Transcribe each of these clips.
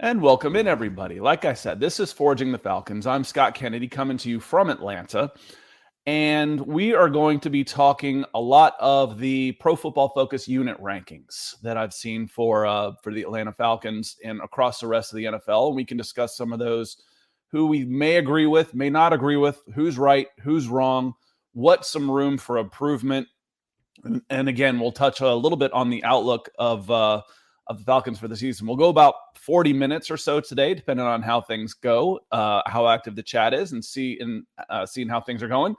And welcome in, everybody. Like I said, this is Forging the Falcons. I'm Scott Kennedy coming to you from Atlanta. And we are going to be talking a lot of the Pro Football Focus unit rankings that I've seen for the Atlanta Falcons and across the rest of the NFL. And we can discuss some of those, who we may agree with, may not agree with, who's right, who's wrong, what's some room for improvement. And again, we'll touch a little bit on the outlook of the Falcons for the season. We'll go about 40 minutes or so today, depending on how things go, how active the chat is, and seeing how things are going,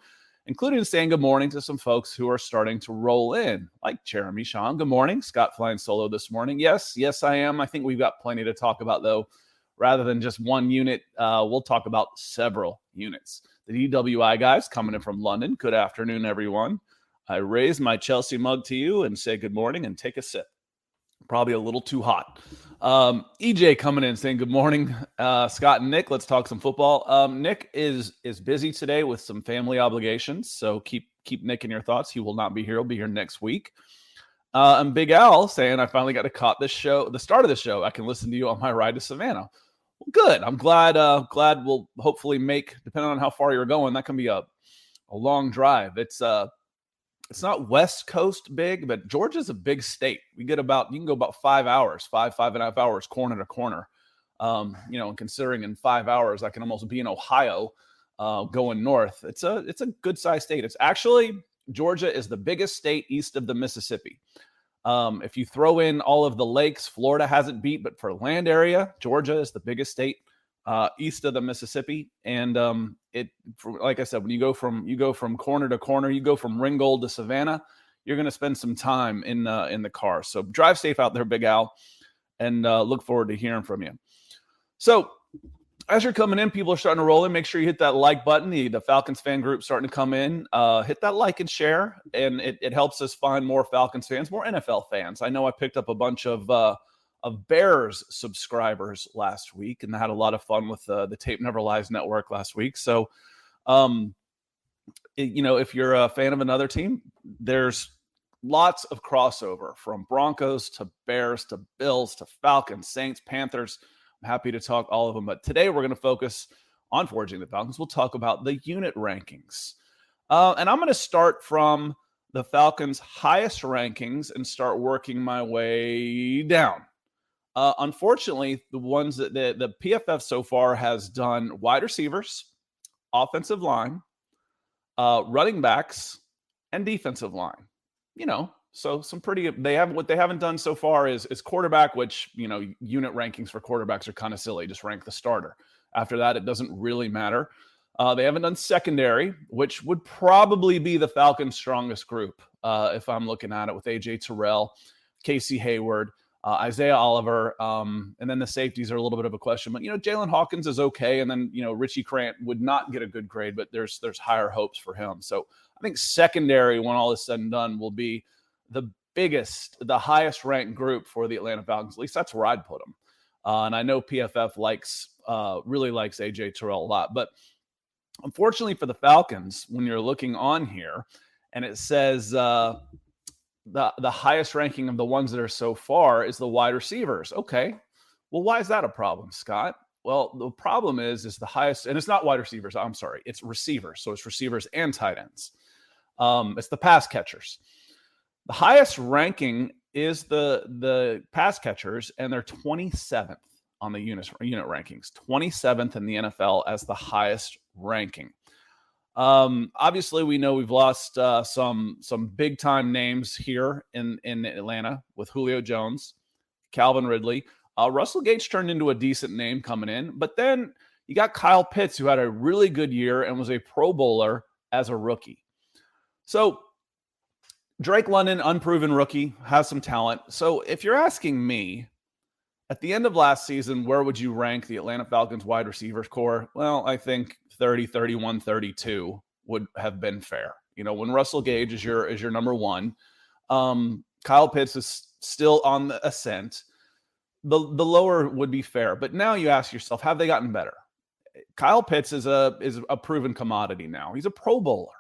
including saying good morning to some folks who are starting to roll in, like Jeremy Sean. Good morning. Scott flying solo this morning. Yes, I am. I think we've got plenty to talk about, though. Rather than just one unit, we'll talk about several units. The DWI guys coming in from London. Good afternoon, everyone. I raise my Chelsea mug to you and say good morning and take a sip. Probably a little too hot. EJ coming in saying good morning. Scott and Nick, let's talk some football. Nick is busy today with some family obligations, so keep Nick in your thoughts. He will not be here. He'll be here next week. And Big Al saying I finally got to caught the start of the show. I can listen to you on my ride to Savannah. Well, good. I'm glad we'll hopefully make, depending on how far you're going, that can be a long drive. It's not West Coast big, but Georgia's a big state. You can go about 5 hours, five and a half hours, corner to corner. And considering in 5 hours, I can almost be in Ohio going north. It's a good sized state. It's actually, Georgia is the biggest state east of the Mississippi. If you throw in all of the lakes, Florida has it beat, but for land area, Georgia is the biggest state east of the Mississippi. And like I said, when you go from corner to corner, you go from Ringgold to Savannah, you're going to spend some time in the car. So drive safe out there, Big Al, and look forward to hearing from you. So as you're coming in, people are starting to roll in. Make sure you hit that like button. The Falcons fan group starting to come in. Hit that like and share, and it helps us find more Falcons fans, more NFL fans. I know I picked up a bunch of Bears subscribers last week, and I had a lot of fun with the Tape Never Lies network last week. So, if you're a fan of another team, there's lots of crossover from Broncos to Bears to Bills to Falcons, Saints, Panthers. I'm happy to talk all of them, but today we're going to focus on Forging the Falcons. We'll talk about the unit rankings, and I'm going to start from the Falcons' highest rankings and start working my way down. Unfortunately, the ones that the PFF so far has done: wide receivers, offensive line, running backs, and defensive line. So some pretty. What they haven't done so far is quarterback, which unit rankings for quarterbacks are kind of silly. Just rank the starter. After that, it doesn't really matter. They haven't done secondary, which would probably be the Falcons' strongest group if I'm looking at it, with AJ Tyrell, Casey Hayward, Isaiah Oliver, and then the safeties are a little bit of a question. But, Jalen Hawkins is okay. And then, Richie Grant would not get a good grade, but there's higher hopes for him. So I think secondary, when all is said and done, will be the highest ranked group for the Atlanta Falcons. At least that's where I'd put them. And I know PFF really likes AJ Tyrell a lot. But unfortunately for the Falcons, when you're looking on here and it says the highest ranking of the ones that are so far is the wide receivers. Okay. Well, why is that a problem, Scott? Well, the problem is the highest, and it's not wide receivers. I'm sorry. It's receivers. So it's receivers and tight ends. It's the pass catchers. The highest ranking is the pass catchers, and they're 27th on the unit rankings, 27th in the NFL as the highest ranking. Obviously, we know we've lost some big time names here in Atlanta with Julio Jones, Calvin Ridley. Russell Gage turned into a decent name coming in, but then you got Kyle Pitts, who had a really good year and was a Pro Bowler as a rookie. So Drake London, unproven rookie, has some talent. So if you're asking me, at the end of last season, where would you rank the Atlanta Falcons wide receivers core? Well, I think 30, 31, 32 would have been fair. When Russell Gage is your number one, Kyle Pitts is still on the ascent. The lower would be fair. But now you ask yourself, have they gotten better? Kyle Pitts is a proven commodity now. He's a Pro Bowler.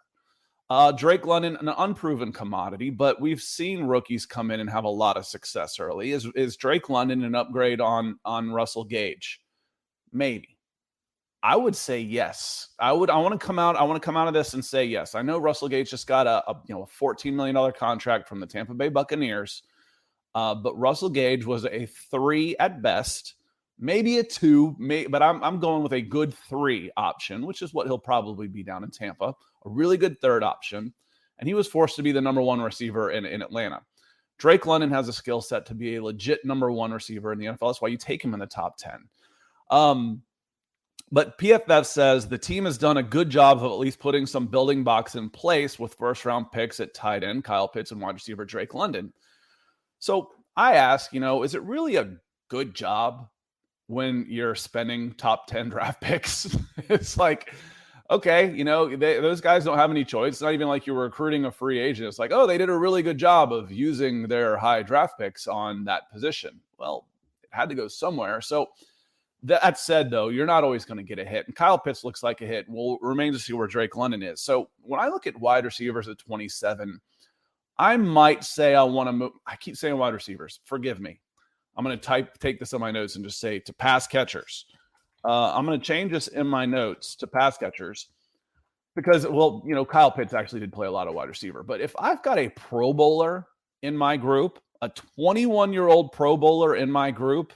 Drake London, an unproven commodity, but we've seen rookies come in and have a lot of success early. Is Drake London an upgrade on Russell Gage? Maybe. I would say yes. I want to come out of this and say yes. I know Russell Gage just got a $14 million contract from the Tampa Bay Buccaneers, but Russell Gage was a 3 at best, maybe a 2, but I'm going with a good 3 option, which is what he'll probably be down in Tampa. A really good 3rd option, and he was forced to be the number 1 receiver in Atlanta. Drake London has a skill set to be a legit number 1 receiver in the NFL. That's why you take him in the top 10. But PFF says the team has done a good job of at least putting some building blocks in place with first-round picks at tight end, Kyle Pitts, and wide receiver Drake London. So I ask, is it really a good job when you're spending top 10 draft picks? It's like, okay, those guys don't have any choice. It's not even like you're recruiting a free agent. It's like, oh, they did a really good job of using their high draft picks on that position. Well, it had to go somewhere. So that said, though, you're not always going to get a hit. And Kyle Pitts looks like a hit. We'll remain to see where Drake London is. So when I look at wide receivers at 27, I might say I want to move. I keep saying wide receivers. Forgive me. I'm going to take this on my notes and just say to pass catchers. I'm going to change this in my notes to pass catchers because, Kyle Pitts actually did play a lot of wide receiver. But if I've got a Pro Bowler in my group, a 21-year-old Pro Bowler in my group,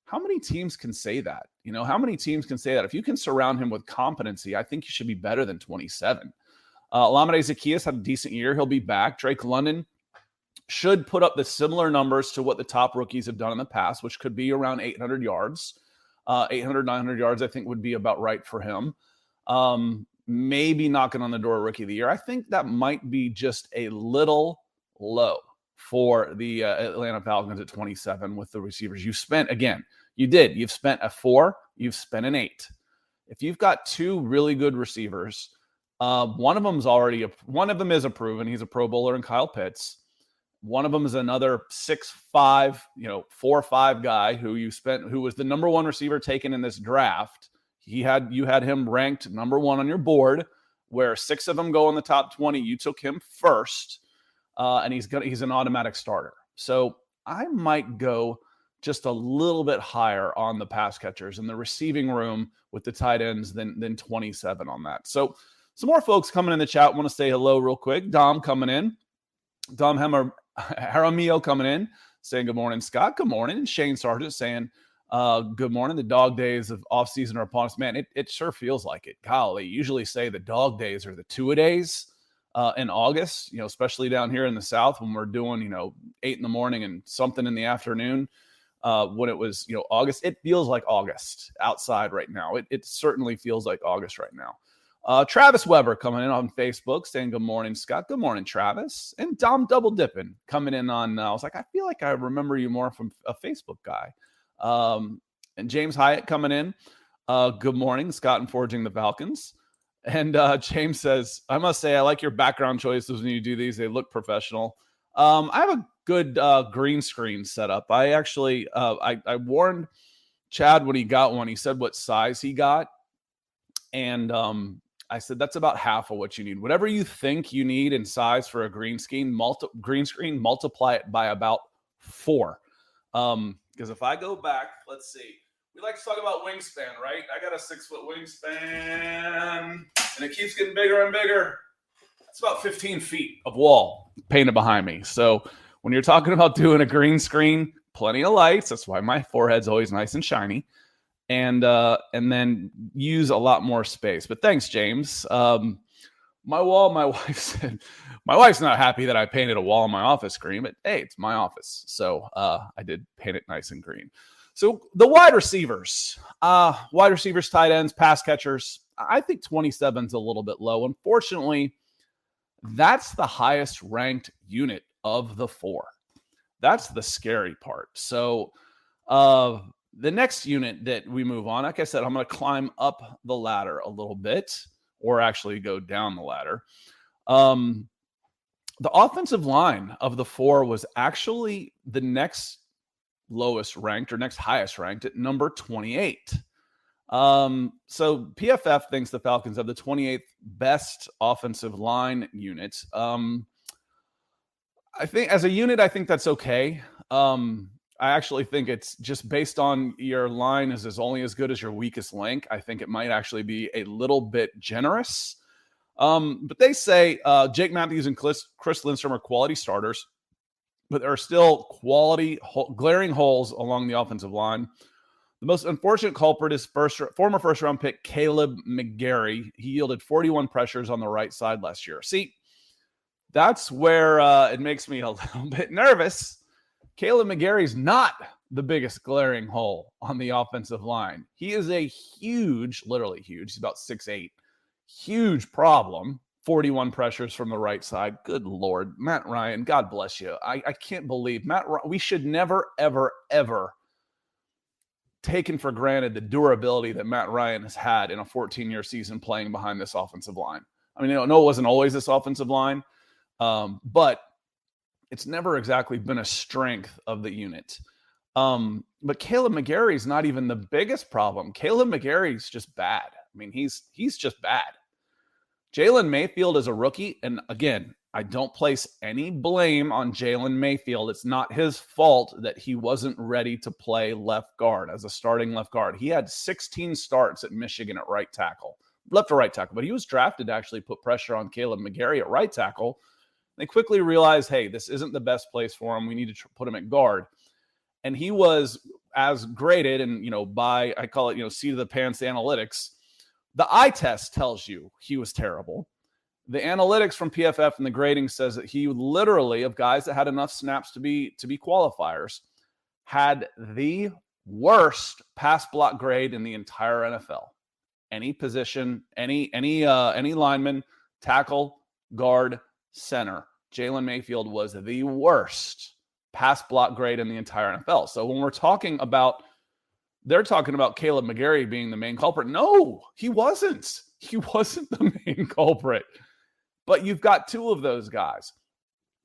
how many teams can say that? How many teams can say that? If you can surround him with competency, I think you should be better than 27. Olamide Zaccheaus had a decent year. He'll be back. Drake London should put up the similar numbers to what the top rookies have done in the past, which could be around 800 yards. 800, 900 yards, I think, would be about right for him. Maybe knocking on the door Rookie of the Year. I think that might be just a little low for the Atlanta Falcons at 27 with the receivers. You've spent a 4, you've spent an 8. If you've got 2 really good receivers, one of them is a proven. He's a Pro Bowler in Kyle Pitts. One of them is another 6'5", 4-5 guy who was the number 1 receiver taken in this draft. You had him ranked number 1 on your board, where 6 of them go in the top 20. You took him first, and he's an automatic starter. So I might go just a little bit higher on the pass catchers in the receiving room with the tight ends than 27 on that. So some more folks coming in the chat. Want to say hello real quick. Dom coming in. Dom Jaramillo coming in, saying good morning, Scott. Good morning. And Shane Sargent saying good morning. The dog days of offseason are upon us. Man, it sure feels like it. Kyle, they usually say the dog days are the two-a-days in August, especially down here in the South when we're doing, 8 in the morning and something in the afternoon. When it was, August, it feels like August outside right now. It certainly feels like August right now. Travis Weber coming in on Facebook saying, good morning, Scott. Good morning, Travis. And Dom Double Dipping coming in on, I was like, I feel like I remember you more from a Facebook guy. And James Hyatt coming in. Good morning, Scott and Forging the Falcons. And James says, I must say, I like your background choices when you do these. They look professional. I have a good green screen setup. I actually, I warned Chad when he got one. He said what size he got. And I said, that's about half of what you need. Whatever you think you need in size for a green screen, multiply it by about 4. Because if I go back, let's see. We like to talk about wingspan, right? I got a 6-foot wingspan, and it keeps getting bigger and bigger. It's about 15 feet of wall painted behind me. So when you're talking about doing a green screen, plenty of lights. That's why my forehead's always nice and shiny. And then use a lot more space. But thanks, James. My wife's not happy that I painted a wall on my office green, but hey, it's my office. So I did paint it nice and green. So the wide receivers, tight ends, pass catchers, I think 27 is a little bit low. Unfortunately, that's the highest ranked unit of the 4. That's the scary part. So the next unit that we move on, like I said, I'm going to climb up the ladder a little bit, or actually go down the ladder. The offensive line of the 4 was actually the next lowest ranked or next highest ranked at number 28. So PFF thinks the Falcons have the 28th best offensive line unit. I think as a unit, I think that's okay. I actually think it's just based on your line is only as good as your weakest link. I think it might actually be a little bit generous. But they say Jake Matthews and Chris Lindstrom are quality starters, but there are still glaring holes along the offensive line. The most unfortunate culprit is former first-round pick Caleb Mcgarry. He yielded 41 pressures on the right side last year. See, that's where it makes me a little bit nervous. Caleb Mcgarry's not the biggest glaring hole on the offensive line. He is a huge, literally huge, he's about 6'8", huge problem. 41 pressures from the right side. Good Lord. Matt Ryan, God bless you. I can't believe Matt Ryan. We should never, ever, ever taken for granted the durability that Matt Ryan has had in a 14-year season playing behind this offensive line. I mean, no, it wasn't always this offensive line, but it's never exactly been a strength of the unit. But Caleb Mcgarry is not even the biggest problem. Caleb Mcgarry is just bad. I mean, he's just bad. Jaylen Mayfield is a rookie, and again, I don't place any blame on Jaylen Mayfield. It's not his fault that he wasn't ready to play left guard as a starting left guard. He had 16 starts at Michigan at left or right tackle, but he was drafted to actually put pressure on Caleb Mcgarry at right tackle. They quickly realized, hey, this isn't the best place for him. We need to put him at guard. And he was as graded, and by, I call it, seat of the pants analytics. The eye test tells you he was terrible. The analytics from PFF and the grading says that he literally, of guys that had enough snaps to be qualifiers, had the worst pass block grade in the entire NFL. Any position, any lineman, tackle, guard, center. Jalen Mayfield was the worst pass block grade in the entire NFL. So when we're talking about, they're talking about Caleb Mcgarry being the main culprit. No, he wasn't. He wasn't the main culprit. But you've got two of those guys.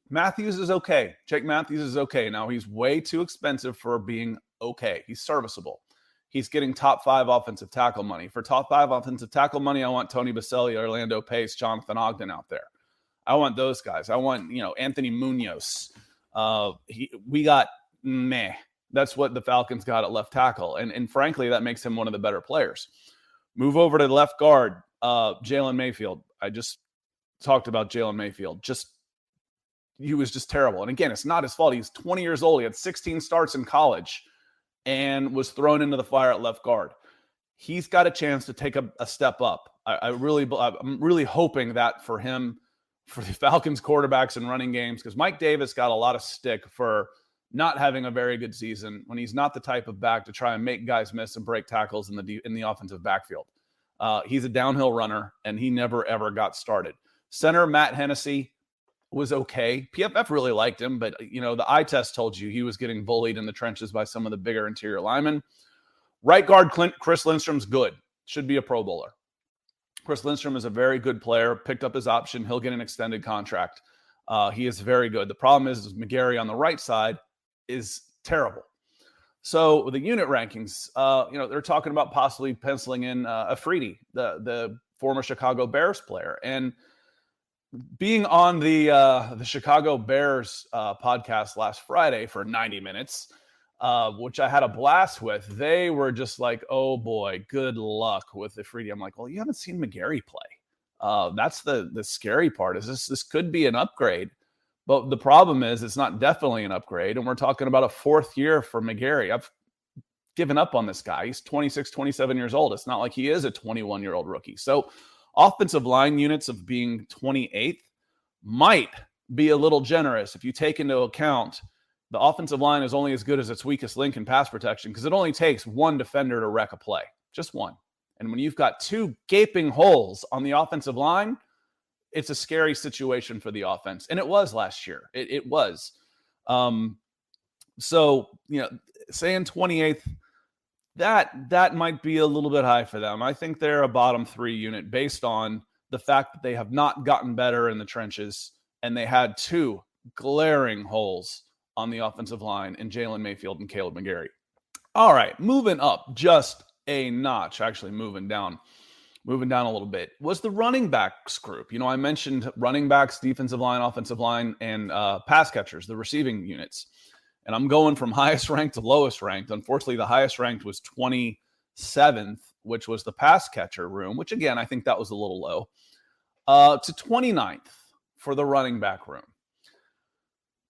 Matthews is okay. Jake Matthews is okay. Now, he's way too expensive for being okay. He's serviceable. He's getting top 5 offensive tackle money. For top 5 offensive tackle money, I want Tony Baselli, Orlando Pace, Jonathan Ogden out there. I want those guys. I want, Anthony Munoz. We got meh. That's what the Falcons got at left tackle. And frankly, that makes him one of the better players. Move over to left guard, Jaylen Mayfield. I just talked about Jaylen Mayfield. He was just terrible. And again, it's not his fault. He's 20 years old. He had 16 starts in college and was thrown into the fire at left guard. He's got a chance to take a step up. I'm really hoping that for him, for the Falcons quarterbacks and running games, because Mike Davis got a lot of stick for not having a very good season when he's not the type of back to try and make guys miss and break tackles in the offensive backfield. He's a downhill runner, and he never, ever got started. Center Matt Hennessy was okay. PFF really liked him, but, the eye test told you he was getting bullied in the trenches by some of the bigger interior linemen. Right guard Chris Lindstrom's good. Should be a Pro Bowler. Chris Lindstrom is a very good player. Picked up his option. He'll get an extended contract. He is very good. The problem is Mcgarry on the right side is terrible. So with the unit rankings, they're talking about possibly penciling in Afridi, the former Chicago Bears player. And being on the Chicago Bears podcast last Friday for 90 minutes, which I had a blast with, they were just like, oh boy, good luck with Afridi. I'm like, well, you haven't seen Mcgarry play. That's the scary part. Is this could be an upgrade. But the problem is it's not definitely an upgrade. And we're talking about a 4th year for Mcgarry. I've given up on this guy. He's 26, 27 years old. It's not like he is a 21-year-old rookie. So offensive line units of being 28th might be a little generous if you take into account the offensive line is only as good as its weakest link in pass protection, because it only takes one defender to wreck a play. Just one. And when you've got 2 gaping holes on the offensive line, it's a scary situation for the offense. And it was last year. It was. So, saying 28th, that might be a little bit high for them. I think they're a bottom 3 unit based on the fact that they have not gotten better in the trenches, and they had 2 glaring holes on the offensive line in Jaylen Mayfield and Caleb Mcgarry. All right, moving up just a notch, actually moving down a little bit, was the running backs group. I mentioned running backs, defensive line, offensive line, and pass catchers, the receiving units. And I'm going from highest ranked to lowest ranked. Unfortunately, the highest ranked was 27th, which was the pass catcher room, which again, I think that was a little low, to 29th for the running back room.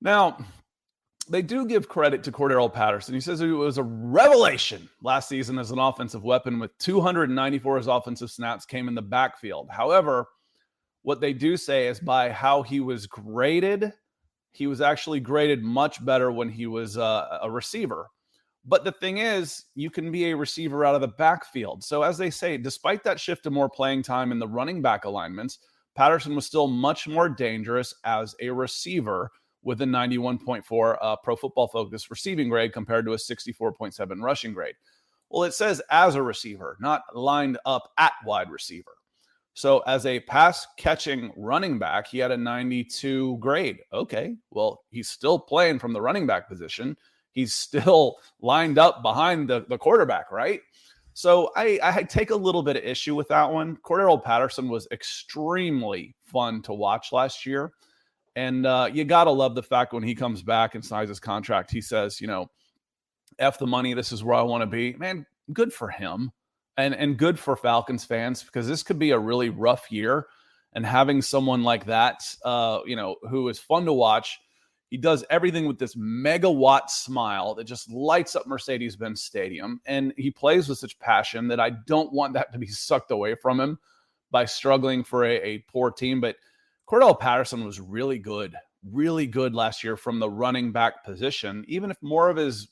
Now, they do give credit to Cordero Patterson. He says it was a revelation last season as an offensive weapon with 294 as offensive snaps came in the backfield. However, what they do say is by how he was graded, he was actually graded much better when he was a receiver. But the thing is, you can be a receiver out of the backfield. So as they say, despite that shift to more playing time in the running back alignments, Patterson was still much more dangerous as a receiver with a 91.4 Pro Football Focus receiving grade compared to a 64.7 rushing grade. Well, it says as a receiver, not lined up at wide receiver. So as a pass-catching running back, he had a 92 grade. Okay, well, he's still playing from the running back position. He's still lined up behind the quarterback, right? So I take a little bit of issue with that one. Cordero Patterson was extremely fun to watch last year. And you got to love the fact when he comes back and signs his contract, he says, F the money, this is where I want to be. Man, good for him and good for Falcons fans, because this could be a really rough year. And having someone like that, who is fun to watch, he does everything with this megawatt smile that just lights up Mercedes-Benz Stadium. And he plays with such passion that I don't want that to be sucked away from him by struggling for a poor team. But Cordero Patterson was really good last year from the running back position, even if more of his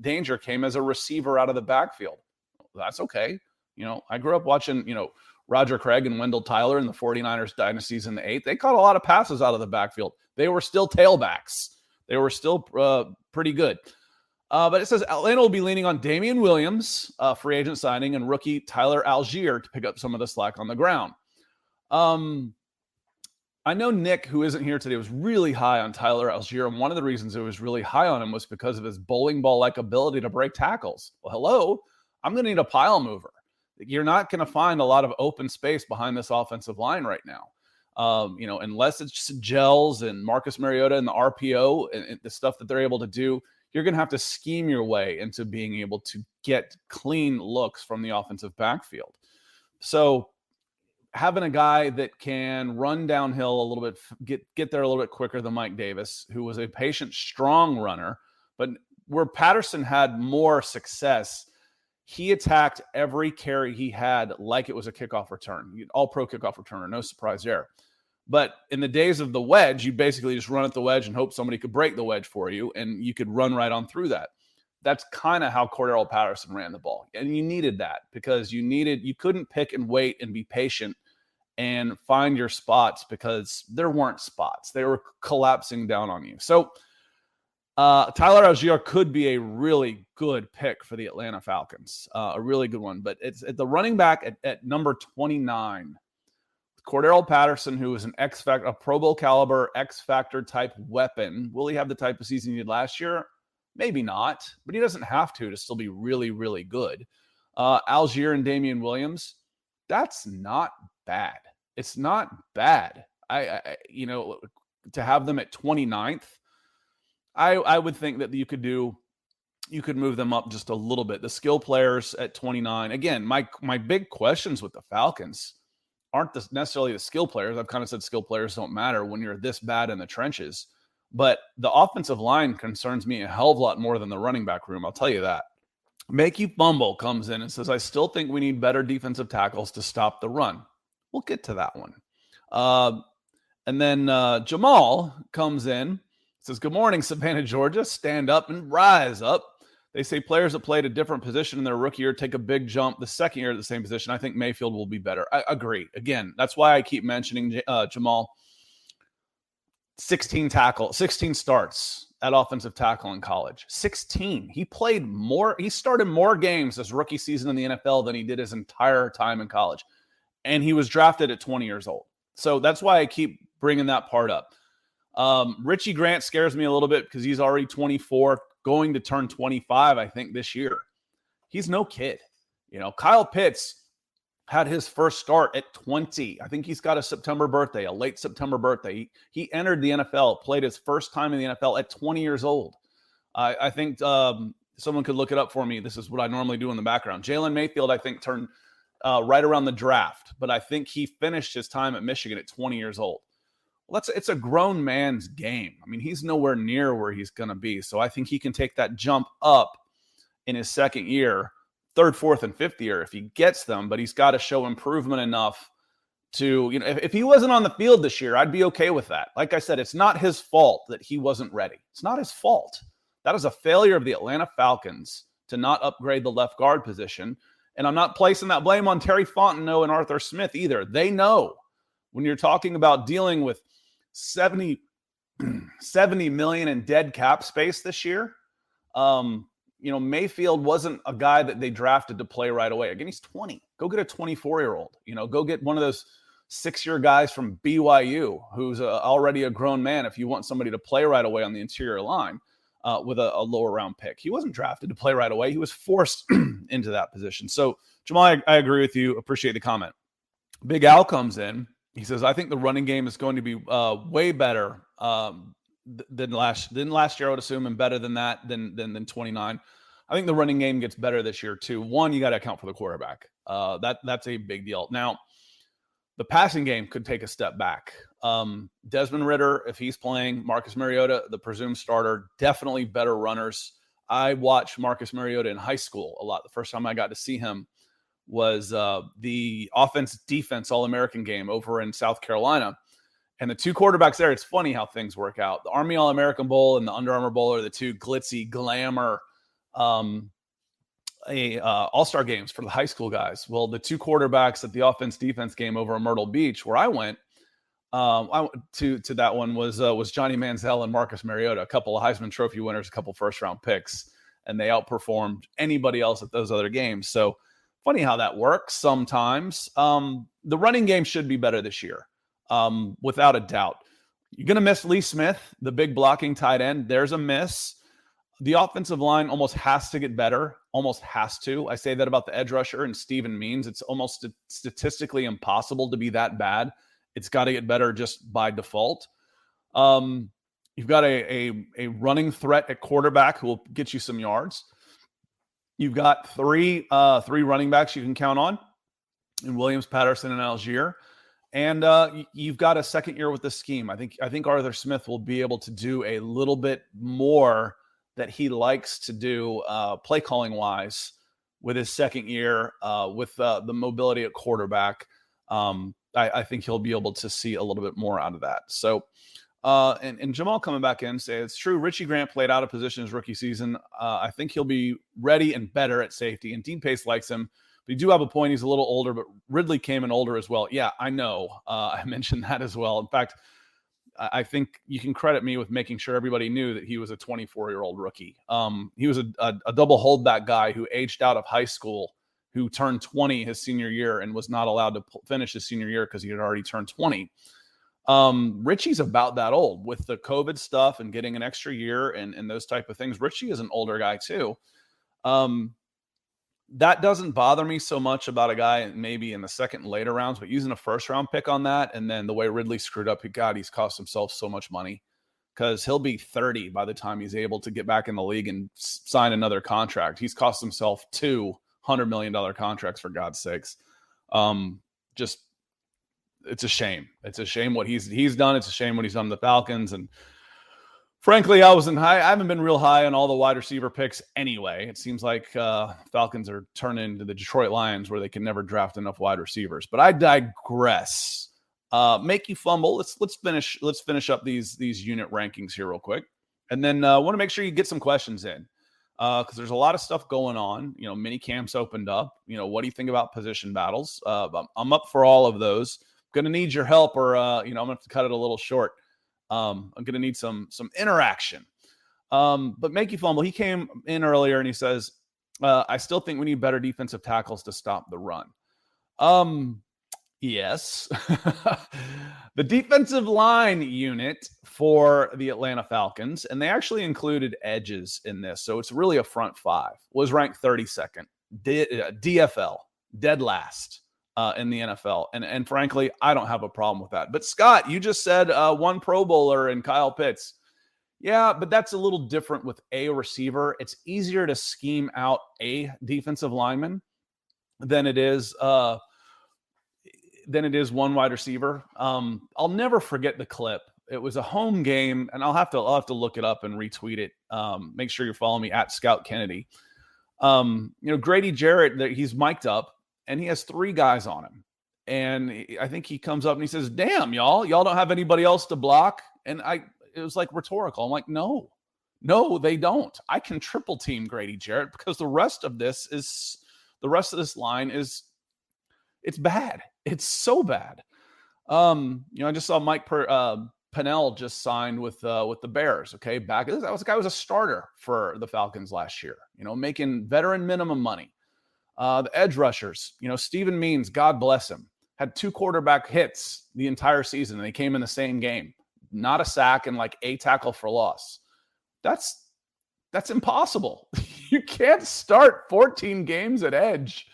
danger came as a receiver out of the backfield. That's okay. I grew up watching, Roger Craig and Wendell Tyler in the 49ers dynasties in the 8th. They caught a lot of passes out of the backfield. They were still tailbacks. They were still pretty good. But it says Atlanta will be leaning on Damien Williams, free agent signing, and rookie Tyler Algier to pick up some of the slack on the ground. I know Nick, who isn't here today, was really high on Tyler Algier, and one of the reasons it was really high on him was because of his bowling ball-like ability to break tackles. Well, hello, I'm going to need a pile mover. You're not going to find a lot of open space behind this offensive line right now. Unless it's Gels and Marcus Mariota and the RPO and the stuff that they're able to do, you're going to have to scheme your way into being able to get clean looks from the offensive backfield. So having a guy that can run downhill a little bit, get there a little bit quicker than Mike Davis, who was a patient, strong runner, but where Patterson had more success, he attacked every carry he had like it was a kickoff return. All-pro kickoff returner, no surprise there. But in the days of the wedge, you basically just run at the wedge and hope somebody could break the wedge for you, and you could run right on through that. That's kind of how Cordero Patterson ran the ball. And you needed that because you couldn't pick and wait and be patient and find your spots because there weren't spots. They were collapsing down on you. So Tyler Algier could be a really good pick for the Atlanta Falcons, a really good one. But it's at the running back at number 29. Cordero Patterson, who is an X-Factor, a Pro Bowl caliber X-Factor type weapon. Will he have the type of season he did last year? Maybe not, but he doesn't have to still be really, really good. Algier and Damien Williams, that's not bad. It's not bad. I to have them at 29th, I would think that you could move them up just a little bit. The skill players at 29. Again, my big questions with the Falcons aren't necessarily the skill players. I've kind of said skill players don't matter when you're this bad in the trenches. But the offensive line concerns me a hell of a lot more than the running back room. I'll tell you that. Makey Fumble comes in and says, I still think we need better defensive tackles to stop the run. We'll get to that one. And then Jamal comes in, says, good morning, Savannah, Georgia. Stand up and rise up. They say players that played a different position in their rookie year take a big jump the second year at the same position. I think Mayfield will be better. I agree. Again, that's why I keep mentioning Jamal. 16 starts at offensive tackle in college. 16. He started more games this rookie season in the NFL than he did his entire time in college. And he was drafted at 20 years old. So that's why I keep bringing that part up. Richie Grant scares me a little bit because he's already 24, going to turn 25, I think, this year. He's no kid. Kyle Pitts had his first start at 20. I think he's got a September birthday, a late September birthday. He entered the NFL, played his first time in the NFL at 20 years old. I think someone could look it up for me. This is what I normally do in the background. Jaylen Mayfield, I think, turned right around the draft, but I think he finished his time at Michigan at 20 years old. Well, it's a grown man's game. I mean, he's nowhere near where he's going to be. So I think he can take that jump up in his second year, third, fourth, and fifth year if he gets them, but he's got to show improvement enough to, if he wasn't on the field this year, I'd be okay with that. Like I said, it's not his fault that he wasn't ready. It's not his fault. That is a failure of the Atlanta Falcons to not upgrade the left guard position. And I'm not placing that blame on Terry Fontenot and Arthur Smith either. They know when you're talking about dealing with 70 million in dead cap space this year, Mayfield wasn't a guy that they drafted to play right away. Again, he's 20. Go get a 24-year-old. Go get one of those 6-year guys from BYU who's already a grown man if you want somebody to play right away on the interior line with a lower round pick. He wasn't drafted to play right away. He was forced into that position. So, Jamal, I agree with you. Appreciate the comment. Big Al comes in. He says, I think the running game is going to be way better than last year, I would assume, and better than that, than 29. I think the running game gets better this year too. One, you got to account for the quarterback. That's a big deal. Now, the passing game could take a step back. Desmond Ritter, if he's playing, Marcus Mariota, the presumed starter, definitely better runners. I watched Marcus Mariota in high school a lot. The first time I got to see him was the offense-defense All-American game over in South Carolina. And the two quarterbacks there, it's funny how things work out. The Army All-American Bowl and the Under Armour Bowl are the two glitzy, glamour all-star games for the high school guys. Well, the two quarterbacks at the offense-defense game over in Myrtle Beach, where I went to that one, was Johnny Manziel and Marcus Mariota, a couple of Heisman Trophy winners, a couple first-round picks, and they outperformed anybody else at those other games. So funny how that works sometimes. The running game should be better this year. Without a doubt. You're going to miss Lee Smith, the big blocking tight end. There's a miss. The offensive line almost has to get better. Almost has to. I say that about the edge rusher and Steven Means. It's almost statistically impossible to be that bad. It's got to get better just by default. You've got a running threat at quarterback who will get you some yards. You've got three running backs you can count on in Williams, Patterson, and Algier. And you've got a second year with the scheme. I think Arthur Smith will be able to do a little bit more that he likes to do play calling wise with his second year with the mobility at quarterback. I think he'll be able to see a little bit more out of that. So, and Jamal coming back in say it's true. Richie Grant played out of position his rookie season. I think he'll be ready and better at safety. And Dean Pace likes him. But you do have a point. He's a little older, but Ridley came in older as well. Yeah, I know. I mentioned that as well. In fact, I think you can credit me with making sure everybody knew that he was a 24-year-old rookie. He was a double holdback guy who aged out of high school, who turned 20 his senior year and was not allowed to finish his senior year because he had already turned 20. Richie's about that old with the COVID stuff and getting an extra year and those type of things. Richie is an older guy too. That doesn't bother me so much about a guy maybe in the second and later rounds, but using a first round pick on that. And then the way Ridley screwed up, he's cost himself so much money because he'll be 30 by the time he's able to get back in the league and sign another contract. He's cost himself $200 million contracts, for God's sakes. It's a shame. It's a shame what he's done. It's a shame what he's done to the Falcons. And frankly, I haven't been real high on all the wide receiver picks anyway. It seems like Falcons are turning into the Detroit Lions where they can never draft enough wide receivers. But I digress. Make you fumble. Let's finish up these unit rankings here real quick. And then I want to make sure you get some questions in because there's a lot of stuff going on. Mini camps opened up. What do you think about position battles? I'm up for all of those. Going to need your help or, I'm going to have to cut it a little short. I'm going to need some interaction. But make you fumble. He came in earlier and he says, I still think we need better defensive tackles to stop the run. Yes. The defensive line unit for the Atlanta Falcons, and they actually included edges in this, so it's really a front five, was ranked 32nd. DFL, dead last in the NFL. And frankly, I don't have a problem with that. But Scott, you just said one Pro Bowler and Kyle Pitts. Yeah, but that's a little different with a receiver. It's easier to scheme out a defensive lineman than it is one wide receiver. I'll never forget the clip. It was a home game, and I'll have to look it up and retweet it. Make sure you're following me at Scout Kennedy. Grady Jarrett, he's mic'd up, and he has 3 guys on him. And I think he comes up and he says, "Damn, y'all don't have anybody else to block." And it was like rhetorical. I'm like, no, they don't. I can triple team Grady Jarrett because the rest of this line is, it's bad. It's so bad. I just saw Mike Pennell just signed with the Bears. Okay. That guy was a starter for the Falcons last year, making veteran minimum money. The edge rushers, Stephen Means, God bless him, had 2 quarterback hits the entire season. And they came in the same game. Not a sack and like a tackle for loss. That's impossible. You can't start 14 games at edge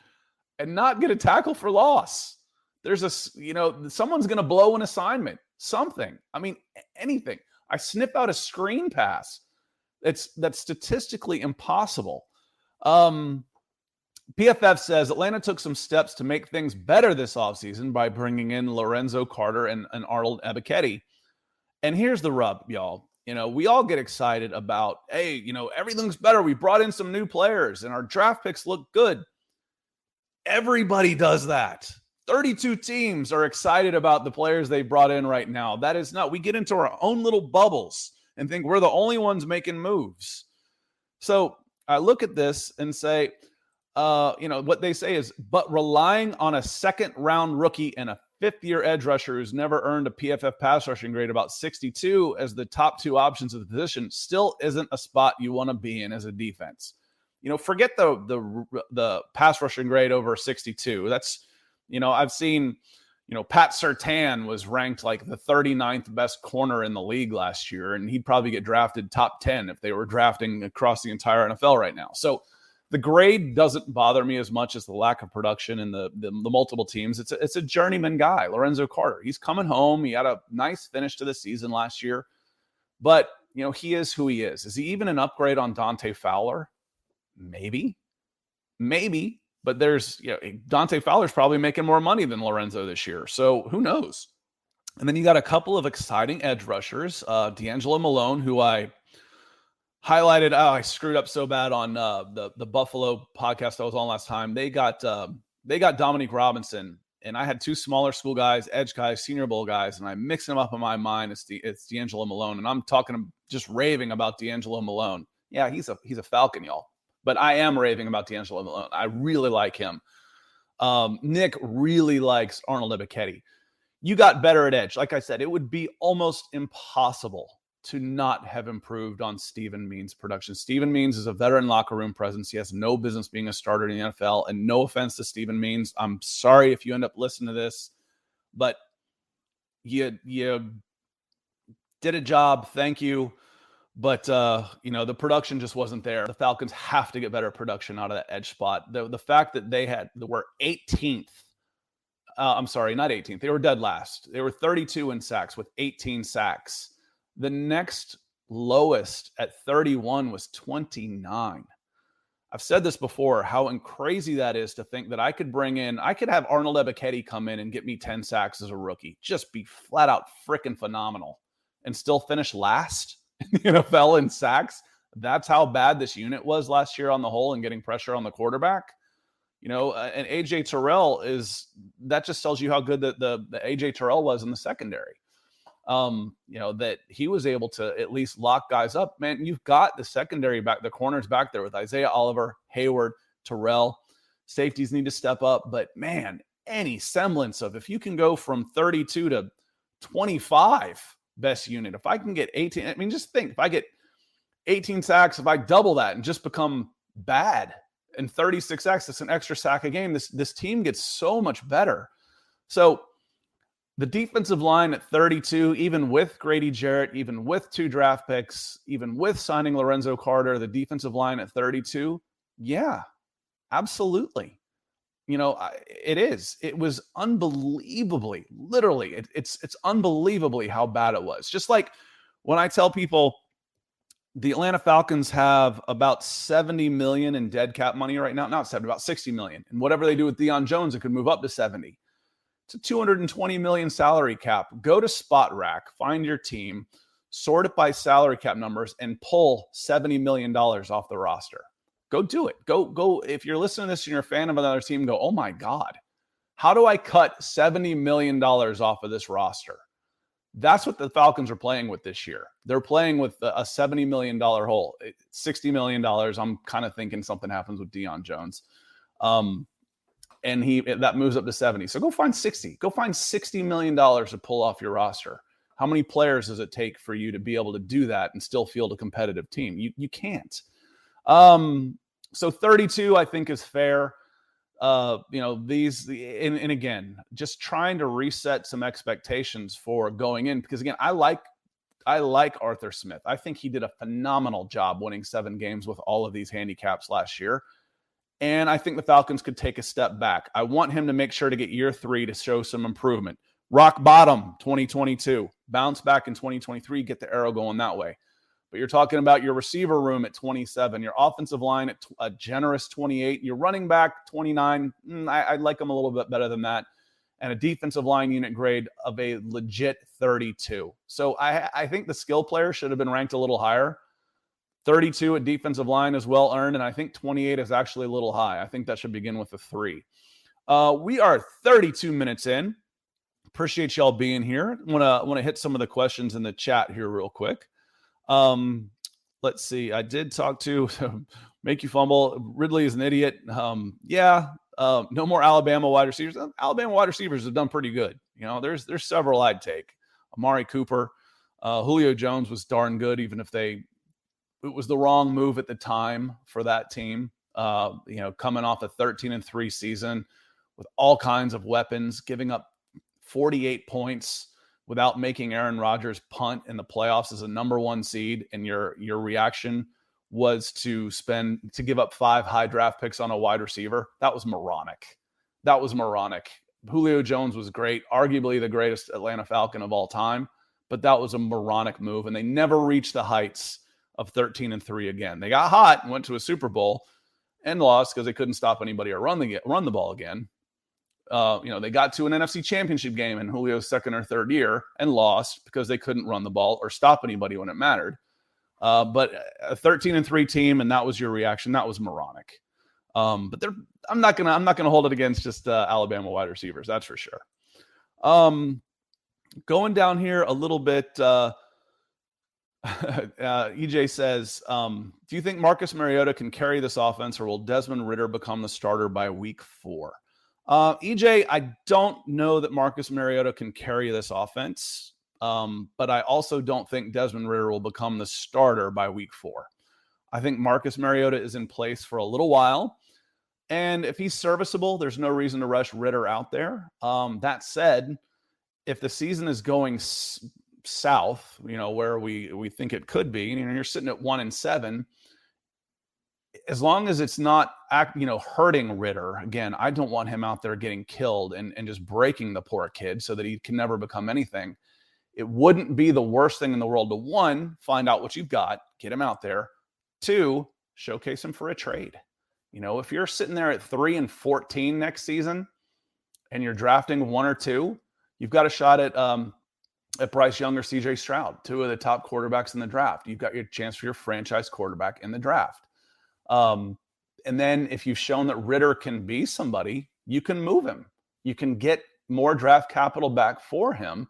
and not get a tackle for loss. Someone's going to blow an assignment, something. I mean, anything. I snip out a screen pass. That's statistically impossible. PFF says Atlanta took some steps to make things better this offseason by bringing in Lorenzo Carter and Arnold Ebiketie. And here's the rub, y'all. We all get excited about, hey, everything's better. We brought in some new players and our draft picks look good. Everybody does that. 32 teams are excited about the players they brought in right now. That is not, we get into our own little bubbles and think we're the only ones making moves. So I look at this and say, what they say is, but relying on a second-round rookie and a fifth-year edge rusher who's never earned a PFF pass rushing grade about 62 as the top 2 options of the position still isn't a spot you want to be in as a defense. Forget the pass rushing grade over 62. That's, I've seen, Pat Surtain was ranked like the 39th best corner in the league last year, and he'd probably get drafted top 10 if they were drafting across the entire NFL right now. So the grade doesn't bother me as much as the lack of production in the multiple teams. It's a journeyman guy, Lorenzo Carter. He's coming home. He had a nice finish to the season last year. But, he is who he is. Is he even an upgrade on Dante Fowler? Maybe. But there's, Dante Fowler's probably making more money than Lorenzo this year. So who knows? And then you got a couple of exciting edge rushers. D'Angelo Malone, who I highlighted. I screwed up so bad on the Buffalo podcast I was on last time. They got Dominique Robinson, and I had 2 smaller school guys, edge guys, Senior Bowl guys, and I mixed them up in my mind. It's D'Angelo Malone, and I'm just raving about D'Angelo Malone. Yeah, he's a Falcon, y'all. But I am raving about D'Angelo Malone. I really like him. Nick really likes Arnold Ebiketie. You got better at edge. Like I said, it would be almost impossible to not have improved on Stephen Means' production. Stephen Means is a veteran locker room presence. He has no business being a starter in the NFL. And no offense to Stephen Means. I'm sorry if you end up listening to this, but you did a job. Thank you. But, the production just wasn't there. The Falcons have to get better production out of that edge spot. The fact that they were 18th. I'm sorry, not 18th. They were dead last. They were 32 in sacks with 18 sacks. The next lowest at 31 was 29. I've said this before, how crazy that is to think that I could have Arnold Ebiketie come in and get me 10 sacks as a rookie. Just be flat out freaking phenomenal and still finish last in the NFL in sacks. That's how bad this unit was last year on the whole and getting pressure on the quarterback. And AJ Tyrell that just tells you how good the AJ Tyrell was in the secondary. That he was able to at least lock guys up. Man, you've got the secondary back, the corners back there with Isaiah Oliver, Hayward, Tyrell. Safeties need to step up, but man, any semblance of, if you can go from 32 to 25 best unit, if I can get 18, just think, if I get 18 sacks, if I double that and just become bad, and 36 sacks, that's an extra sack a game. This team gets so much better. So the defensive line at 32, even with Grady Jarrett, even with 2 draft picks, even with signing Lorenzo Carter, the defensive line at 32, yeah, Absolutely. It is. It was unbelievably, literally, it's unbelievably how bad it was. Just like when I tell people the Atlanta Falcons have about 70 million in dead cap money right now, not 70, about 60 million. And whatever they do with Deion Jones, it could move up to 70. It's a 220 million salary cap. Go to Spot Rack, find your team, sort it by salary cap numbers, and pull $70 million off the roster. Go do it. Go. If you're listening to this and you're a fan of another team, go, oh my God, how do I cut $70 million off of this roster? That's what the Falcons are playing with this year. They're playing with a $70 million hole. $60 million, I'm kind of thinking something happens with Deion Jones. And that moves up to 70. So go find 60. Go find $60 million to pull off your roster. How many players does it take for you to be able to do that and still field a competitive team? You can't. So 32, I think, is fair. And again, just trying to reset some expectations for going in, because again, I like Arthur Smith. I think he did a phenomenal job winning 7 games with all of these handicaps last year. And I think the Falcons could take a step back. I want him to make sure to get year 3 to show some improvement. Rock bottom 2022, bounce back in 2023, get the arrow going that way. But you're talking about your receiver room at 27, your offensive line at a generous 28, your running back 29. I'd like them a little bit better than that. And a defensive line unit grade of a legit 32. So I think the skill player should have been ranked a little higher. 32 at defensive line is well earned, and I think 28 is actually a little high. I think that should begin with a 3. We are 32 minutes in. Appreciate y'all being here. Want to hit some of the questions in the chat here real quick. Let's see. I did talk to make you fumble. Ridley is an idiot. No more Alabama wide receivers. Alabama wide receivers have done pretty good. There's several I'd take. Amari Cooper, Julio Jones was darn good, even if it was the wrong move at the time for that team. Coming off a 13-3 season with all kinds of weapons, giving up 48 points without making Aaron Rodgers punt in the playoffs as a number 1 seed, and your reaction was to give up 5 high draft picks on a wide receiver. That was moronic. Julio Jones was great, arguably the greatest Atlanta Falcon of all time, but that was a moronic move, and they never reached the heights of 13-3 again. They got hot and went to a Super Bowl and lost because they couldn't stop anybody or run the ball again. They got to an NFC Championship game in Julio's 2nd or 3rd year and lost because they couldn't run the ball or stop anybody when it mattered. But a 13-3 team, and that was your reaction. That was moronic. But I'm not gonna hold it against just Alabama wide receivers. That's for sure. Going down here a little bit. EJ says, do you think Marcus Mariota can carry this offense, or will Desmond Ritter become the starter by week 4? EJ, I don't know that Marcus Mariota can carry this offense, but I also don't think Desmond Ritter will become the starter by week 4. I think Marcus Mariota is in place for a little while, and if he's serviceable, there's no reason to rush Ritter out there. That said, if the season is going south, where we think it could be, you're sitting at 1-7, as long as it's not hurting Ritter, again, I don't want him out there getting killed and just breaking the poor kid so that he can never become anything. It wouldn't be the worst thing in the world to, 1, find out what you've got, get him out there. 2, showcase him for a trade. If you're sitting there at 3-14 next season and you're drafting 1 or 2, you've got a shot at Bryce Young or CJ Stroud, 2 of the top quarterbacks in the draft. You've got your chance for your franchise quarterback in the draft. And then if you've shown that Ritter can be somebody, you can move him. You can get more draft capital back for him.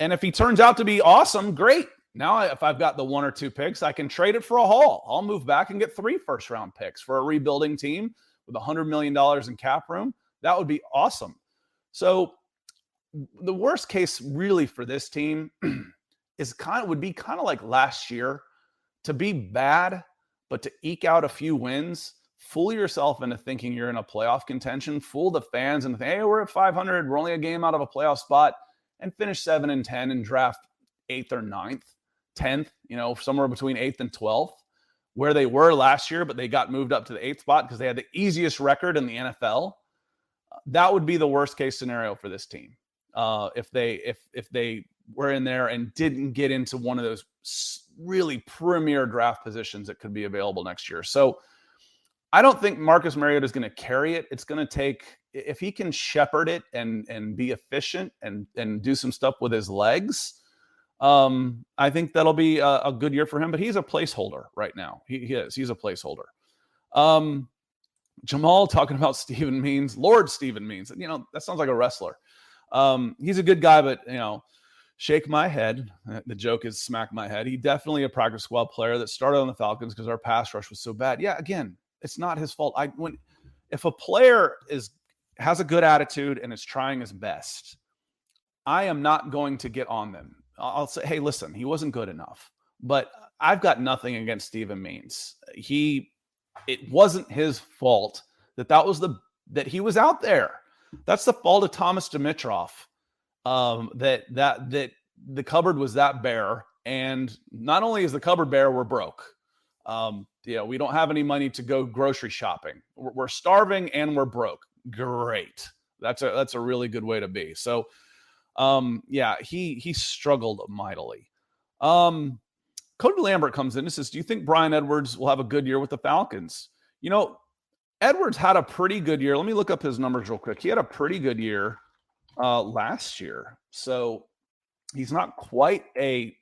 And if he turns out to be awesome, great. Now, if I've got the 1 or 2 picks, I can trade it for a haul. I'll move back and get 3 first-round picks for a rebuilding team with $100 million in cap room. That would be awesome. So the worst case really for this team would be kind of like last year, to be bad, but to eke out a few wins, fool yourself into thinking you're in a playoff contention, fool the fans and think, hey, we're at 500, we're only a game out of a playoff spot, and finish 7-10 and draft 8th or 9th, 10th, somewhere between 8th and 12th. where they were last year, but they got moved up to the 8th spot because they had the easiest record in the NFL. That would be the worst case scenario for this team. If they were in there and didn't get into one of those really premier draft positions that could be available next year. So I don't think Marcus Mariota is going to carry it. It's going to take, if he can shepherd it and be efficient and do some stuff with his legs, I think that'll be a good year for him. But he's a placeholder right now. He is. He's a placeholder. Jamal talking about Stephen Means, Lord Stephen Means. That sounds like a wrestler. He's a good guy, but shake my head. The joke is smack my head. He definitely a practice squad player that started on the Falcons because our pass rush was so bad. Yeah, again, it's not his fault. If a player has a good attitude and is trying his best, I am not going to get on them. I'll say, hey, listen, he wasn't good enough. But I've got nothing against Stephen Means. It wasn't his fault that he was out there. That's the fault of Thomas Dimitroff. That the cupboard was that bare, and not only is the cupboard bare, we're broke. We don't have any money to go grocery shopping. We're starving and we're broke. Great. That's a really good way to be. So, he struggled mightily. Cody Lambert comes in and says, do you think Bryan Edwards will have a good year with the Falcons? Edwards had a pretty good year. Let me look up his numbers real quick. He had a pretty good year last year. So he's not quite a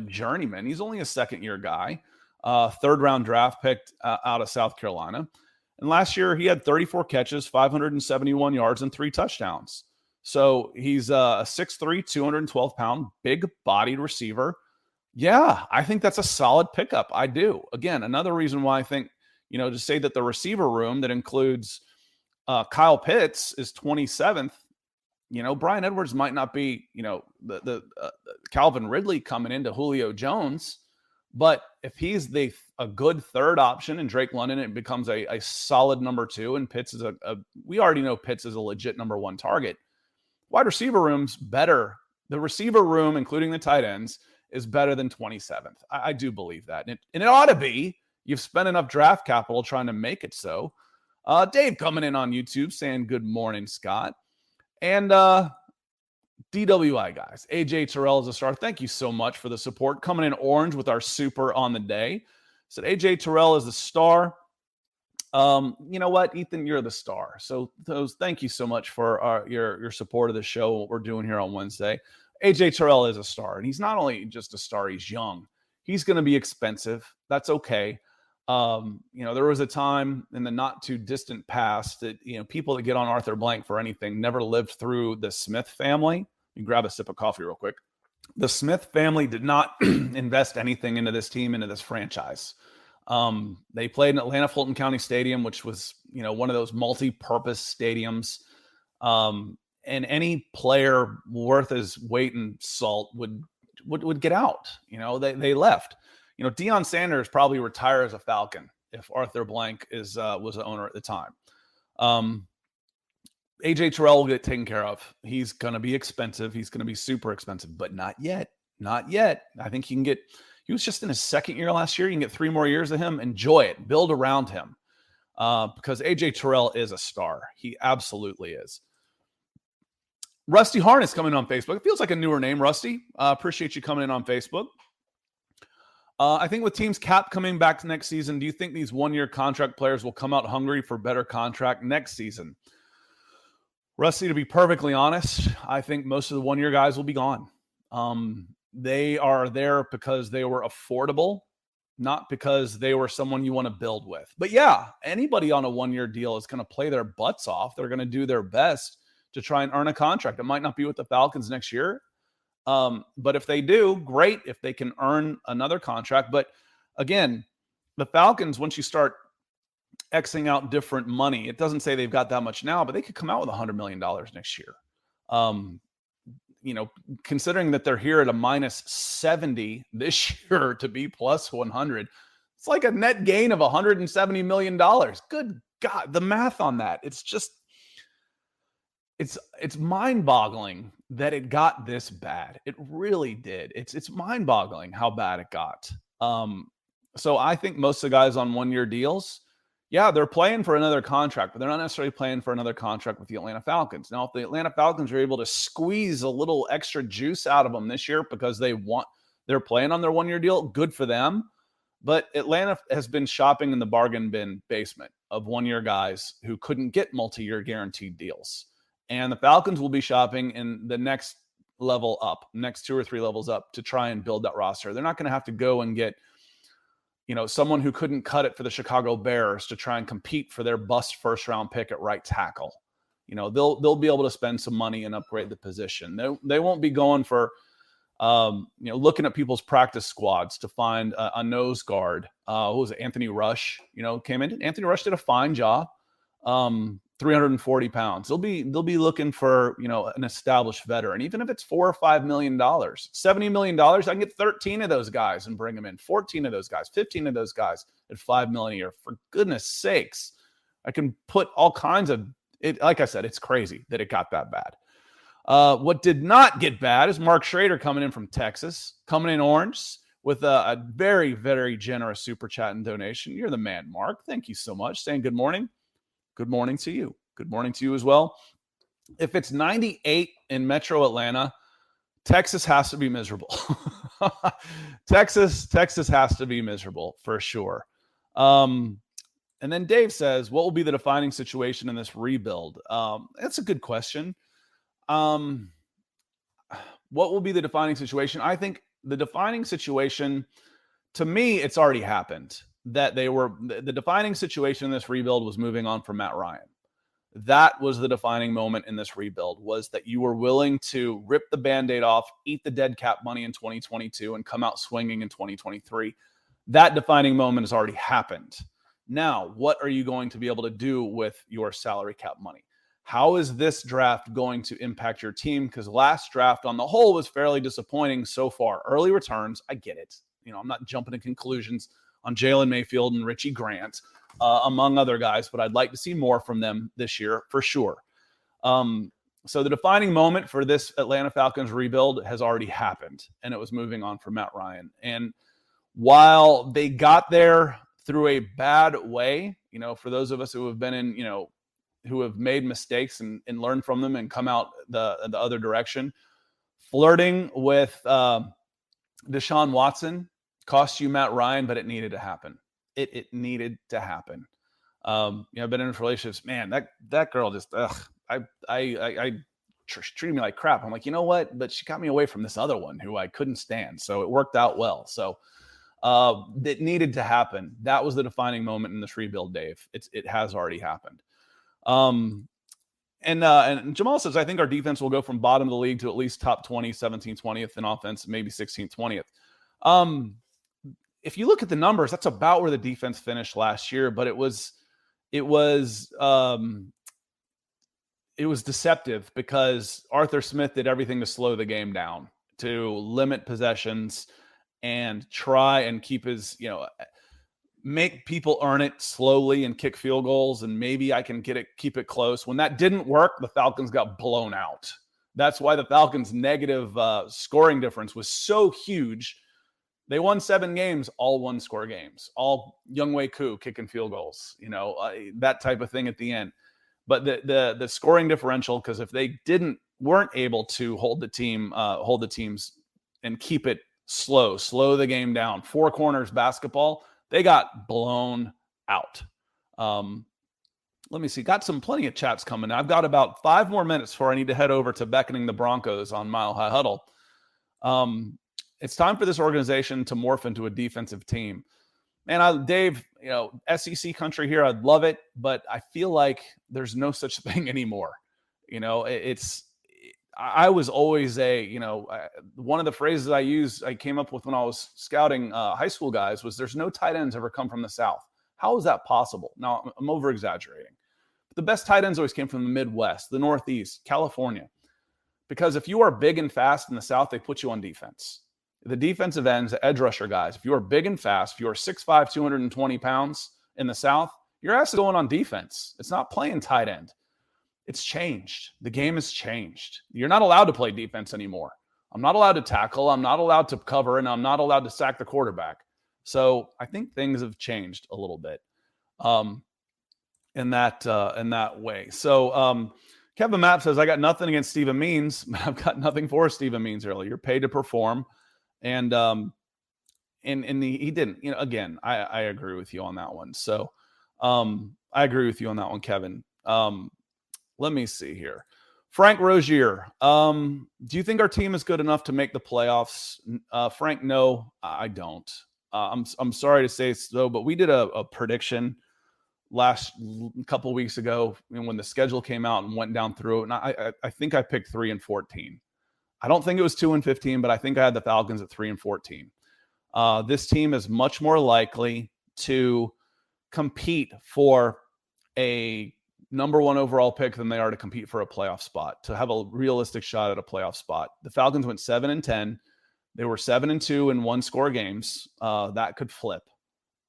journeyman. He's only a second-year guy, third-round draft picked out of South Carolina. And last year he had 34 catches, 571 yards, and 3 touchdowns. So he's a 6'3", 212-pound, big-bodied receiver. Yeah, I think that's a solid pickup. I do. Again, another reason why I think, to say that the receiver room that includes Kyle Pitts is 27th, Bryan Edwards might not be, the Calvin Ridley coming into Julio Jones, but if he's a good third option and Drake London, it becomes a solid number 2, and Pitts is we already know Pitts is a legit number 1 target. Wide receiver room's better. The receiver room, including the tight ends, is better than 27th. I do believe that. And it ought to be. You've spent enough draft capital trying to make it so. Dave coming in on YouTube saying, good morning, Scott. And DWI guys, AJ Tyrell is a star. Thank you so much for the support. Coming in orange with our super on the day. Said AJ Tyrell is the star. You know what, Ethan, you're the star. So thank you so much for your support of the show, what we're doing here on Wednesday. AJ Tyrell is a star, and he's not only just a star, he's young. He's going to be expensive. That's okay. There was a time in the not too distant past that, people that get on Arthur Blank for anything never lived through the Smith family. You grab a sip of coffee real quick. The Smith family did not invest anything into this team, into this franchise. They played in Atlanta Fulton County Stadium, which was, one of those multi-purpose stadiums. And any player worth his weight in salt would get out. They left. Deion Sanders probably retire as a Falcon if Arthur Blank was the owner at the time. AJ Tyrell will get taken care of. He's going to be expensive. He's going to be super expensive, but not yet. Not yet. I think he was just in his second year last year. You can get 3 more years of him. Enjoy it. Build around him because AJ Tyrell is a star. He absolutely is. Rusty Harness coming on Facebook. It feels like a newer name, Rusty. Appreciate you coming in on Facebook. I think with teams cap coming back next season, do you think these one-year contract players will come out hungry for better contract next season? Rusty, to be perfectly honest, I think most of the one-year guys will be gone. They are there because they were affordable, not because they were someone you want to build with. But yeah, anybody on a one-year deal is going to play their butts off. They're going to do their best to try and earn a contract. It might not be with the Falcons next year. But if they do, great. If they can earn another contract. But again, the Falcons, once you start Xing out different money, it doesn't say they've got that much now, but they could come out with $100 million next year. Considering that they're here at a minus 70 this year to be plus 100, it's like a net gain of $170 million. Good God, the math on that. It's just, it's mind-boggling that it got this bad. It really did. It's mind-boggling how bad it got. So I think most of the guys on one-year deals, yeah, they're playing for another contract, but they're not necessarily playing for another contract with the Atlanta Falcons. Now, if the Atlanta Falcons are able to squeeze a little extra juice out of them this year because they're playing on their one-year deal, good for them. But Atlanta has been shopping in the bargain bin basement of one-year guys who couldn't get multi-year guaranteed deals. And the Falcons will be shopping in the next level up, next 2 or 3 levels up to try and build that roster. They're not going to have to go and get, someone who couldn't cut it for the Chicago Bears to try and compete for their bust first-round pick at right tackle. They'll be able to spend some money and upgrade the position. They won't be going for, looking at people's practice squads to find a nose guard. Who was it? Anthony Rush, came in. Anthony Rush did a fine job. 340 pounds. They'll be looking for, an established veteran, even if it's $4 or $5 million, $70 million. I can get 13 of those guys and bring them in, 14 of those guys, 15 of those guys at $5 million a year. For goodness sakes, I can put all kinds of it. Like I said, it's crazy that it got that bad. What did not get bad is Mark Schrader coming in from Texas, coming in orange with a very, very generous super chat and donation. You're the man, Mark. Thank you so much. Saying good morning. Good morning to you. Good morning to you as well. If it's 98 in Metro Atlanta, Texas has to be miserable. Texas has to be miserable for sure. And then Dave says, what will be the defining situation in this rebuild? That's a good question. What will be the defining situation? I think the defining situation, to me, it's already happened. That the defining situation in this rebuild was moving on from Matt Ryan. That was the defining moment in this rebuild, was that you were willing to rip the Band-Aid off, eat the dead cap money in 2022, and come out swinging in 2023. That defining moment has already happened. Now, what are you going to be able to do with your salary cap money? How is this draft going to impact your team? Because last draft on the whole was fairly disappointing so far. Early returns, I get it. I'm not jumping to conclusions on Jaylen Mayfield and Richie Grant, among other guys, but I'd like to see more from them this year for sure. So the defining moment for this Atlanta Falcons rebuild has already happened, and it was moving on from Matt Ryan. And while they got there through a bad way, for those of us who have been in, who have made mistakes and learned from them and come out the other direction, flirting with Deshaun Watson cost you Matt Ryan, but it needed to happen. It needed to happen. I've been in relationships, man, that girl just, treated me like crap. I'm like, you know what? But she got me away from this other one who I couldn't stand. So it worked out well. So it needed to happen. That was the defining moment in this rebuild, Dave. It has already happened. And Jamal says, I think our defense will go from bottom of the league to at least top 20, 17, 20th in offense, maybe 16, 20th. If you look at the numbers, that's about where the defense finished last year, but it was deceptive because Arthur Smith did everything to slow the game down, to limit possessions and try and keep his, make people earn it slowly and kick field goals. And maybe I can keep it close. When that didn't work, the Falcons got blown out. That's why the Falcons' negative scoring difference was so huge. They won 7 games, all one-score games, all Younghoe Koo kicking field goals, that type of thing at the end. But the scoring differential, because if they weren't able to hold the teams and keep it slow the game down, 4 corners basketball, they got blown out. Let me see. Got plenty of chats coming. I've got about 5 more minutes before I need to head over to beckoning the Broncos on Mile High Huddle. It's time for this organization to morph into a defensive team. Man, Dave, SEC country here, I'd love it, but I feel like there's no such thing anymore. I was always one of the phrases I came up with when I was scouting high school guys was there's no tight ends ever come from the South. How is that possible? Now, I'm over exaggerating. But the best tight ends always came from the Midwest, the Northeast, California. Because if you are big and fast in the South, they put you on defense. The defensive ends, the edge rusher guys, if you are big and fast, if you are 6'5", 220 pounds in the South, your ass is going on defense. It's not playing tight end. It's changed. The game has changed. You're not allowed to play defense anymore. I'm not allowed to tackle. I'm not allowed to cover, and I'm not allowed to sack the quarterback. So I think things have changed a little bit in that way. So Kevin Mapp says, I got nothing against Stephen Means, but I've got nothing for Stephen Means earlier. You're paid to perform. And he didn't. Again, I agree with you on that one. So I agree with you on that one, Kevin. Let me see here. Frank Rozier, do you think our team is good enough to make the playoffs? Frank, no, I don't. I'm sorry to say so, but we did a prediction last couple weeks ago when the schedule came out and went down through it. And I think I picked 3-14. I don't think it was 2-15, but I think I had the Falcons at 3-14. This team is much more likely to compete for a number 1 overall pick than they are to compete for a playoff spot, to have a realistic shot at a playoff spot. The Falcons went 7-10. They were 7-2 in 1-score games. That could flip.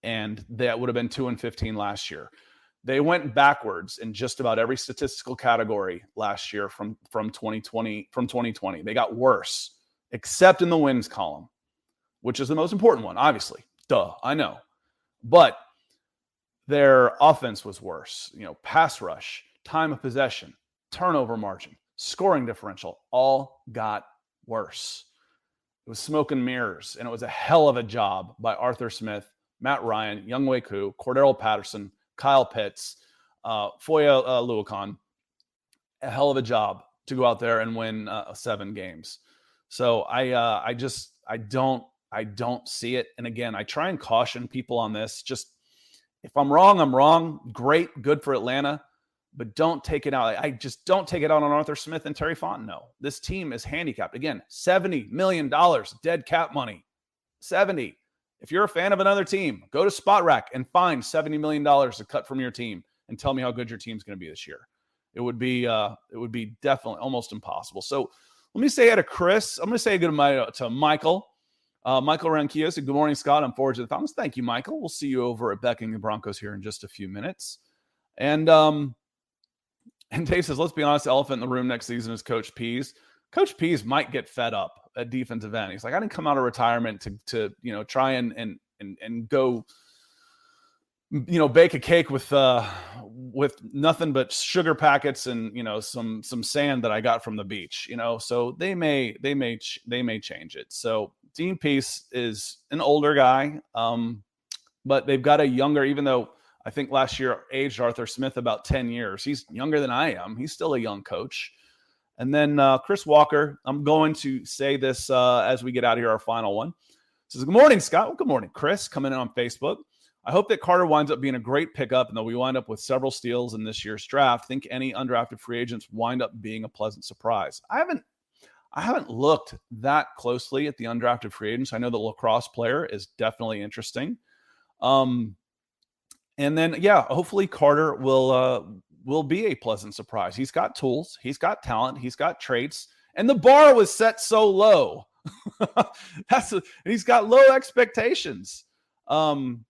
And that would have been 2-15 last year. They went backwards in just about every statistical category last year from 2020. They got worse, except in the wins column, which is the most important one, obviously. Duh, I know. But their offense was worse. Pass rush, time of possession, turnover margin, scoring differential, all got worse. It was smoke and mirrors, and it was a hell of a job by Arthur Smith, Matt Ryan, Younghoe Koo, Cordero Patterson, Kyle Pitts, Foye Oluokun. A hell of a job to go out there and win 7 games. So I don't see it. And again, I try and caution people on this. Just if I'm wrong, I'm wrong. Great, good for Atlanta, but don't take it out. I just don't take it out on Arthur Smith and Terry Fontenot. This team is handicapped. Again, $70 million dead cap money. 70. If you're a fan of another team, go to Spot Rack and find $70 million to cut from your team and tell me how good your team's going to be this year. It would be definitely almost impossible. So let me say hi to Chris. I'm going to say goodbye to Michael. Michael Ranquillo said, good morning, Scott. I'm forward to the Falcons. Thank you, Michael. We'll see you over at Becking the Broncos here in just a few minutes. And Dave says, let's be honest, the elephant in the room next season is Coach Pease. Coach Pease might get fed up at defensive end. He's like, I didn't come out of retirement to try and go, bake a cake with nothing but sugar packets and, some sand that I got from the beach, so they may change it. So Dean Pease is an older guy, but they've got a younger, even though I think last year aged Arthur Smith about 10 years. He's younger than I am. He's still a young coach. And then Chris Walker, I'm going to say this as we get out of here, our final one. Says, good morning, Scott. Well, good morning, Chris, coming in on Facebook. I hope that Carter winds up being a great pickup and that we wind up with several steals in this year's draft. Think any undrafted free agents wind up being a pleasant surprise. I haven't looked that closely at the undrafted free agents. I know the lacrosse player is definitely interesting. And then, hopefully Carter will be a pleasant surprise. He's got tools, he's got talent, he's got traits, and the bar was set so low. He's got low expectations. And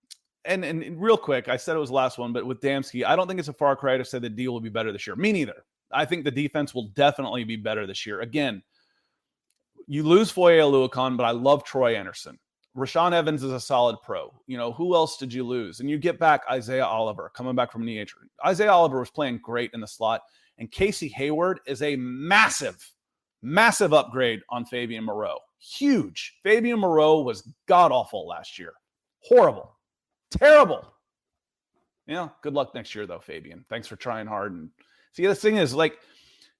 real quick, I said it was the last one, but with Damsky, I don't think it's a far cry to say the D will be better this year. Me neither. I think the defense will definitely be better this year. Again, you lose Foye Oluokun, but I love Troy Anderson. Rashaan Evans is a solid pro. Who else did you lose? And you get back Isaiah Oliver coming back from knee injury. Isaiah Oliver was playing great in the slot. And Casey Hayward is a massive upgrade on Fabian Moreau. Huge. Fabian Moreau was god-awful last year. Horrible. Terrible. Good luck next year, though, Fabian. Thanks for trying hard. And see, the thing is,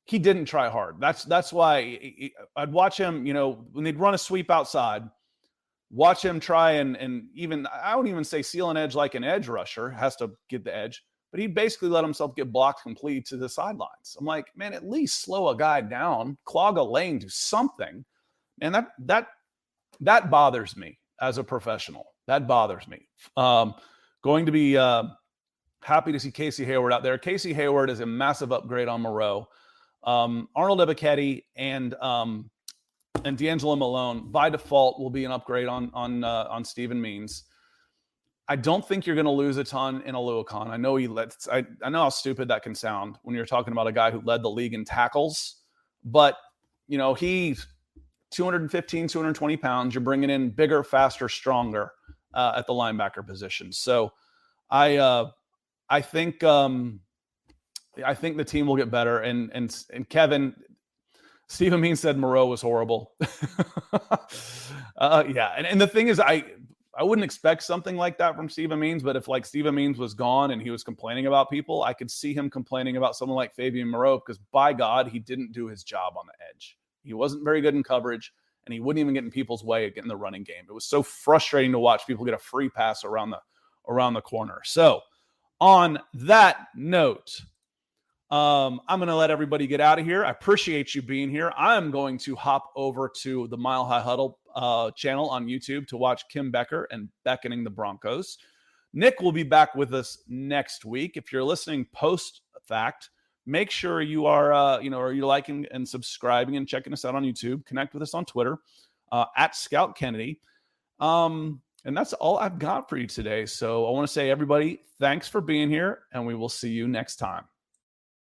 he didn't try hard. That's why I'd watch him, when they'd run a sweep outside, watch him try and even, I wouldn't even say seal an edge like an edge rusher, has to get the edge, but he basically let himself get blocked completely to the sidelines. I'm like, man, at least slow a guy down, clog a lane, do something. And that bothers me as a professional. That bothers me. Going to be happy to see Casey Hayward out there. Casey Hayward is a massive upgrade on Moreau. Arnold Ebiketie and D'Angelo Malone by default will be an upgrade on Stephen Means. I don't think you're going to lose a ton in Oluokun. I know I know how stupid that can sound when you're talking about a guy who led the league in tackles, but he's 215, 220 pounds. You're bringing in bigger, faster, stronger. at the linebacker position. So I think the team will get better. And Kevin, Stephen Means said Moreau was horrible. Yeah. And the thing is, I wouldn't expect something like that from Stephen Means, but if like Stephen Means was gone and he was complaining about people, I could see him complaining about someone like Fabian Moreau, because by God, he didn't do his job on the edge. He wasn't very good in coverage, and he wouldn't even get in people's way in the running game. It was so frustrating to watch people get a free pass around the corner. So on that note, I'm going to let everybody get out of here. I appreciate you being here. I'm going to hop over to the Mile High Huddle channel on YouTube to watch Kim Becker and Beckoning the Broncos. Nick will be back with us next week. If you're listening post-fact, make sure you are, are you liking and subscribing and checking us out on YouTube. Connect with us on Twitter at Scout Kennedy. And that's all I've got for you today. So I want to say, everybody, thanks for being here, and we will see you next time.